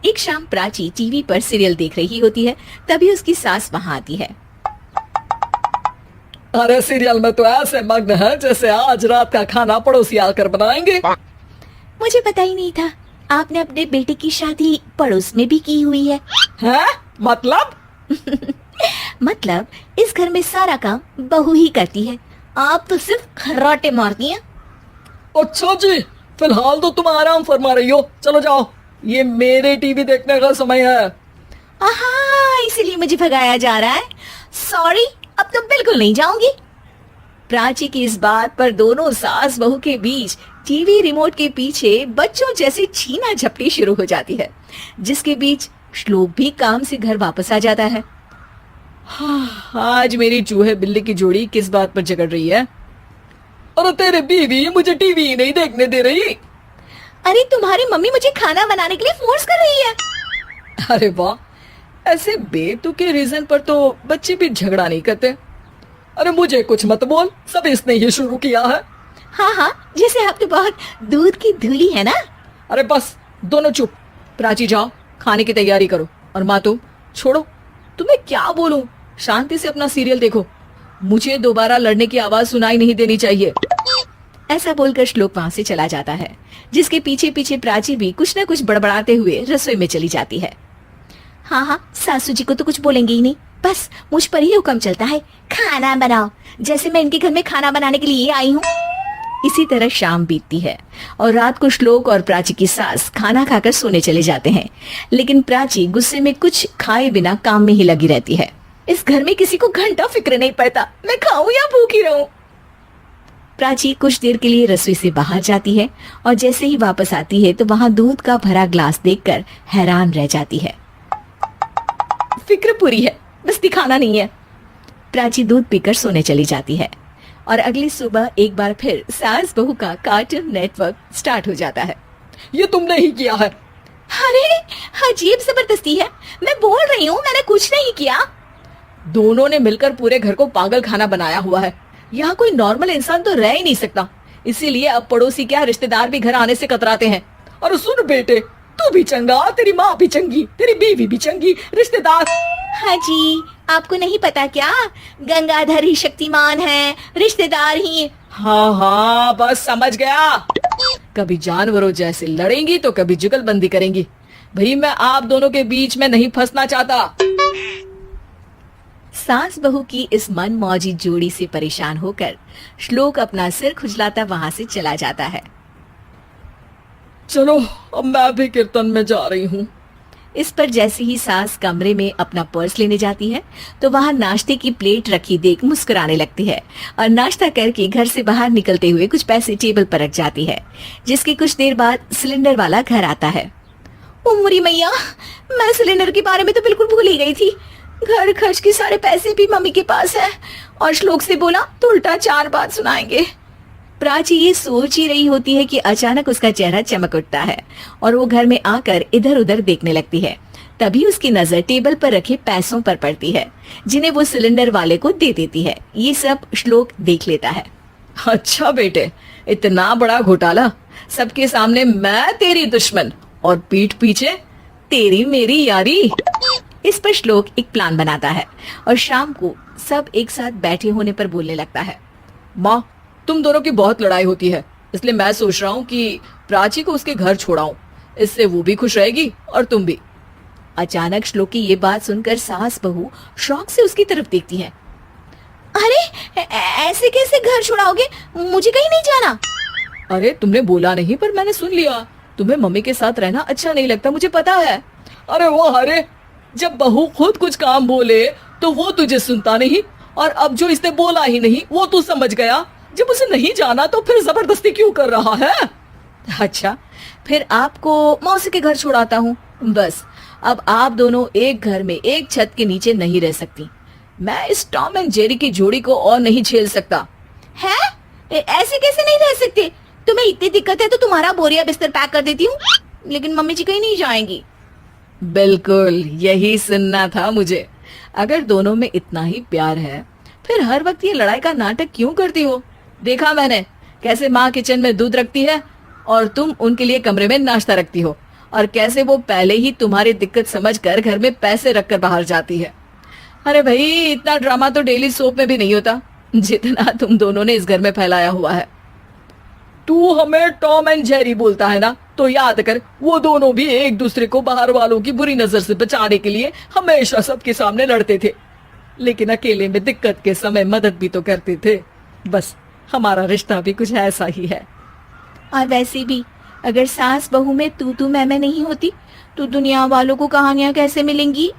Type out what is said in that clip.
एक शाम प्राची टीवी पर सीरियल देख रही होती है, तभी उसकी सास वहाँ आती है। अरे सीरियल में तो ऐसे मग्न है जैसे आज रात का खाना पड़ोसी आकर बनाएंगे। मुझे पता ही नहीं था आपने अपने बेटे की शादी पड़ोस में भी की हुई है। हैं? मतलब? मतलब इस घर में सारा काम बहू ही करती है, आप तो सिर्फ खर्राटे मारती हैं। अच्छा जी, फिलहाल तो तुम आराम फरमा रही हो, चलो जाओ, ये मेरे टीवी देखने का समय है। आहा, इसीलिए मुझे भगाया जा रहा है। सॉरी, अब तो बिल्कुल नहीं जाऊंगी। प्राची की इस बात पर दोनों सास बहू के बीच टीवी रिमोट के पीछे बच्चों जैसी छीना झपटी शुरू हो जाती है, जिसके बीच श्लोक भी काम से घर वापस आ जाता है। आज मेरी चूहे बिल्ली की जोड़ी किस बात पर झगड़ रही है? अरे तेरे बीवी मुझे टीवी ही नहीं देखने दे रही। अरे तुम्हारी मम्मी मुझे खाना बनाने के लिए फोर्स कर रही है। अरे वाह, ऐसे बेतुके रीजन पर तो बच्चे भी झगड़ा नहीं करते। अरे मुझे कुछ मत बोल, सब इसने ही शुरू किया है। हाँ हाँ, जैसे आप तो बहुत दूध की धूली है ना। अरे बस दोनों चुप। प्राची जाओ, खाने की तैयारी करो। और माँ तुम छोड़ो, तुम्हें क्या बोलूं, शांति से अपना सीरियल देखो, मुझे दोबारा लड़ने की आवाज सुनाई नहीं देनी चाहिए। ऐसा बोलकर श्लोक वहां से चला जाता है, जिसके पीछे पीछे प्राची भी कुछ न कुछ बड़बड़ाते हुए रसोई में चली जाती है। हाँ हाँ, सासू जी को तो कुछ बोलेंगे ही नहीं, बस मुझ पर ही हुक्म चलता है, खाना बनाओ, जैसे मैं इनके घर में खाना बनाने के लिए आई हूँ। इसी तरह शाम बीतती है और रात को श्लोक और प्राची की सास खाना खाकर सोने चले जाते हैं, लेकिन प्राची गुस्से में कुछ खाए बिना काम में ही लगी रहती है। इस घर में किसी को घंटा फिक्र नहीं पड़ता, मैं खाऊं या भूखी रहूं। प्राची कुछ देर के लिए रसोई से बाहर जाती है और जैसे ही वापस आती है तो वहां दूध का भरा ग्लास देखकर हैरान रह जाती है। फिक्र पूरी है, बस दिखाना नहीं है। प्राची दूध पीकर सोने चली जाती है और अगली सुबह एक बार फिर सास बहू का कार्टून नेटवर्क स्टार्ट हो जाता है। ये तुमने ही किया है। अरे अजीब जबरदस्ती है, मैं बोल रही हूँ मैंने कुछ नहीं किया। दोनों ने मिलकर पूरे घर को पागल खाना बनाया हुआ है। यहाँ कोई नॉर्मल इंसान तो रह ही नहीं सकता, इसीलिए अब पड़ोसी क्या रिश्तेदार भी घर आने से कतराते हैं। और सुन बेटे, तू भी चंगा, तेरी माँ भी चंगी, तेरी बीवी भी चंगी, रिश्तेदार। हाँ जी, आपको नहीं पता क्या, गंगाधर ही शक्तिमान है, रिश्तेदार ही। हाँ हाँ, बस समझ गया। कभी जानवरों जैसे लड़ेंगी तो कभी जुगलबंदी करेंगी। भाई मैं आप दोनों के बीच में नहीं फंसना चाहता। सास बहू की इस मन मौजी जोड़ी से परेशान होकर श्लोक अपना सिर खुजलाता वहां से चला जाता है। चलो अब मैं भी कीर्तन में जा रही हूँ। इस पर जैसे ही सास कमरे में अपना पर्स लेने जाती है तो वहां नाश्ते की प्लेट रखी देख मुस्कुराने लगती है और नाश्ता करके घर से बाहर निकलते हुए कुछ पैसे टेबल पर रख जाती है, जिसके कुछ देर बाद सिलेंडर वाला घर आता है। उमरी मैया, मैं सिलेंडर के बारे में तो बिल्कुल भूल ही गई थी। घर खर्च के सारे पैसे भी मम्मी के पास है और श्लोक से बोला तो उल्टा 4 बात सुनाएंगे। प्राची ये सोच ही रही होती है कि अचानक उसका चेहरा चमक उठता है और वो घर में आकर इधर उधर देखने लगती है। तभी उसकी नजर टेबल पर रखे पैसों पर पड़ती है, जिन्हें वो सिलेंडर वाले को दे देती है। ये सब श्लोक देख लेता है। अच्छा बेटे, इतना बड़ा घोटाला, सबके सामने मैं तेरी दुश्मन और पीठ पीछे तेरी मेरी यारी। इस पर श्लोक एक प्लान बनाता है और शाम को सब एक साथ बैठे होने पर बोलने लगता है। माँ, तुम दोनों की बहुत लड़ाई होती है, इसलिए मैं सोच रहा हूँ कि प्राची को उसके घर छोड़ाऊं, इससे वो भी खुश रहेगी और तुम भी। अचानक श्लोक की ये बात सुनकर सास बहू शौक से उसकी तरफ देखती है। अरे ऐसे कैसे घर छुड़ाओगे, मुझे कहीं नहीं जाना। अरे तुमने बोला नहीं पर मैंने सुन लिया, तुम्हें मम्मी के साथ रहना अच्छा नहीं लगता, मुझे पता है। अरे वो अरे, जब बहू खुद कुछ काम बोले तो वो तुझे सुनता नहीं, और अब जो इसने बोला ही नहीं वो तू समझ गया। जब उसे नहीं जाना तो फिर जबरदस्ती क्यों कर रहा है? अच्छा, फिर आपको मौसी के घर छुड़ाता हूँ। बस अब आप दोनों एक घर में एक छत के नीचे नहीं रह सकती। मैं इस टॉम एंड जेरी की जोड़ी को और नहीं झेल सकता। है? ऐसे कैसे नहीं रह सकते? तुम्हें इतनी दिक्कत है तो तुम्हारा बोरिया बिस्तर पैक कर देती हूँ, लेकिन मम्मी जी कहीं नहीं जाएंगी। बिल्कुल यही सुनना था मुझे। अगर दोनों में इतना ही प्यार है फिर हर वक्त ये लड़ाई का नाटक क्यों करती हो? देखा मैंने कैसे माँ किचन में दूध रखती है और तुम उनके लिए कमरे में नाश्ता रखती हो, और कैसे वो पहले ही तुम्हारी दिक्कत समझकर घर में पैसे रखकर बाहर जाती है। अरे भाई, इतना ड्रामा तो डेली सोप में भी नहीं होता जितना तुम दोनों ने इस घर में फैलाया हुआ है। तू हमें टॉम एंड जेरी बोलता है ना, तो याद कर वो दोनों भी एक दूसरे को बाहर वालों की बुरी नजर से बचाने के लिए हमेशा सबके सामने लड़ते थे, लेकिन अकेले में दिक्कत के समय मदद भी तो करते थे। बस हमारा रिश्ता भी कुछ ऐसा ही है। और वैसे भी अगर सास बहू में तू मैं नहीं होती तो दुनिया वालों को कहानियां कैसे मिलेंगी?